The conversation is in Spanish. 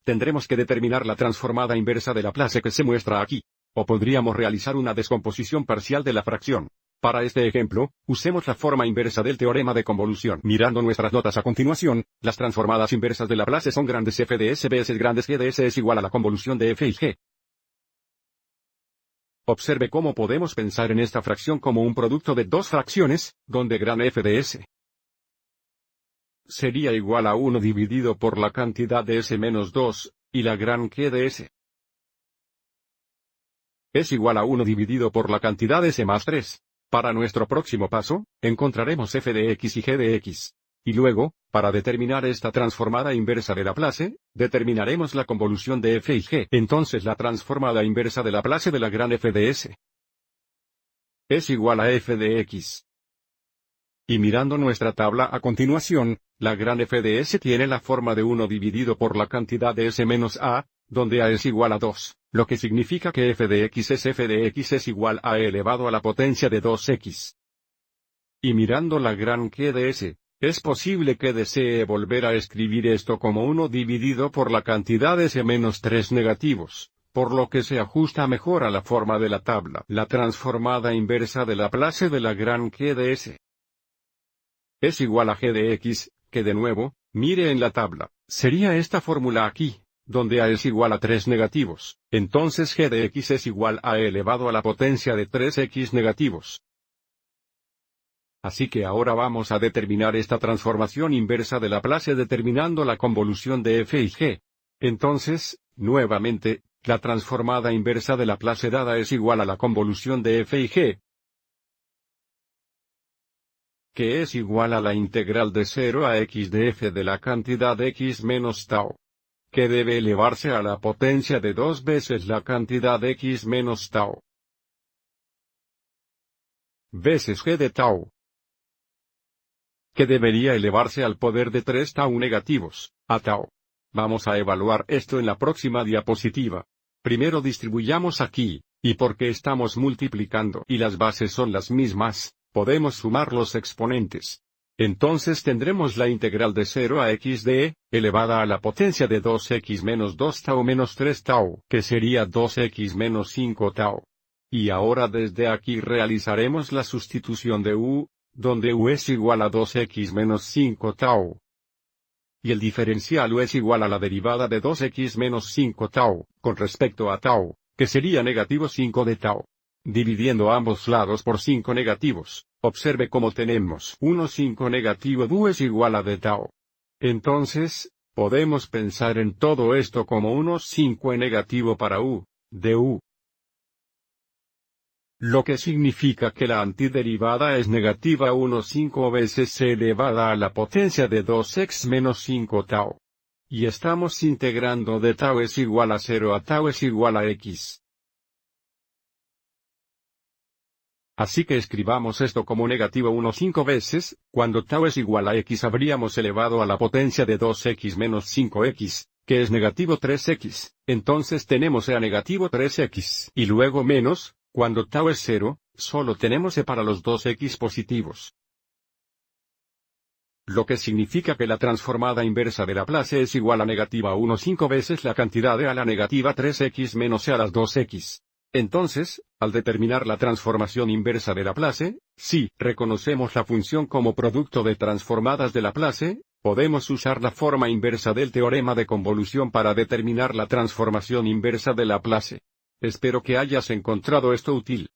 tendremos que determinar la transformada inversa de Laplace que se muestra aquí. O podríamos realizar una descomposición parcial de la fracción. Para este ejemplo, usemos la forma inversa del teorema de convolución. Mirando nuestras notas a continuación, las transformadas inversas de Laplace son grandes f de s veces grandes g de s es igual a la convolución de f y g. Observe cómo podemos pensar en esta fracción como un producto de dos fracciones, donde gran f de s sería igual a 1 dividido por la cantidad de s menos 2, y la gran g de s es igual a 1 dividido por la cantidad de s más 3. Para nuestro próximo paso, encontraremos f de x y g de x. Y luego, para determinar esta transformada inversa de Laplace, determinaremos la convolución de f y g. Entonces la transformada inversa de Laplace de la gran f de s es igual a f de x. Y mirando nuestra tabla a continuación, la gran f de s tiene la forma de 1 dividido por la cantidad de s menos a, donde a es igual a 2, lo que significa que f de x es igual a e elevado a la potencia de 2x. Y mirando la gran g de s, es posible que desee volver a escribir esto como 1 dividido por la cantidad de s menos 3 negativos, por lo que se ajusta mejor a la forma de la tabla. La transformada inversa de Laplace de la gran g de s es igual a g de x, que de nuevo, mire en la tabla, sería esta fórmula aquí, donde a es igual a 3 negativos, entonces g de x es igual a e elevado a la potencia de 3x negativos. Así que ahora vamos a determinar esta transformación inversa de Laplace determinando la convolución de f y g. Entonces, nuevamente, la transformada inversa de Laplace dada es igual a la convolución de f y g, que es igual a la integral de 0 a x de f de la cantidad x menos tau, que debe elevarse a la potencia de 2 veces la cantidad x menos tau, veces g de tau, que debería elevarse al poder de 3 tau negativos, a tau. Vamos a evaluar esto en la próxima diapositiva. Primero distribuyamos aquí, y porque estamos multiplicando y las bases son las mismas, podemos sumar los exponentes. Entonces tendremos la integral de 0 a x de e, elevada a la potencia de 2x menos 2 tau menos 3 tau, que sería 2x menos 5 tau. Y ahora desde aquí realizaremos la sustitución de u, donde u es igual a 2x menos 5 tau. Y el diferencial u es igual a la derivada de 2x menos 5 tau, con respecto a tau, que sería negativo 5 de tau. Dividiendo ambos lados por 5 negativos, observe cómo tenemos 1 5 negativo de u es igual a de tau. Entonces, podemos pensar en todo esto como 1 5 negativo para u, de u. Lo que significa que la antiderivada es negativa 1 5 veces c elevada a la potencia de 2x menos 5 tau. Y estamos integrando de tau es igual a 0 a tau es igual a x. Así que escribamos esto como negativo 1 5 veces, cuando tau es igual a x habríamos elevado a la potencia de 2x menos 5x, que es negativo 3x, entonces tenemos e a negativo 3x, y luego menos, cuando tau es 0, solo tenemos e para los dos x positivos. Lo que significa que la transformada inversa de Laplace es igual a negativa 1 5 veces la cantidad de a la negativa 3x menos e a las 2x. Entonces, al determinar la transformación inversa de Laplace, si reconocemos la función como producto de transformadas de Laplace, podemos usar la forma inversa del teorema de convolución para determinar la transformación inversa de Laplace. Espero que hayas encontrado esto útil.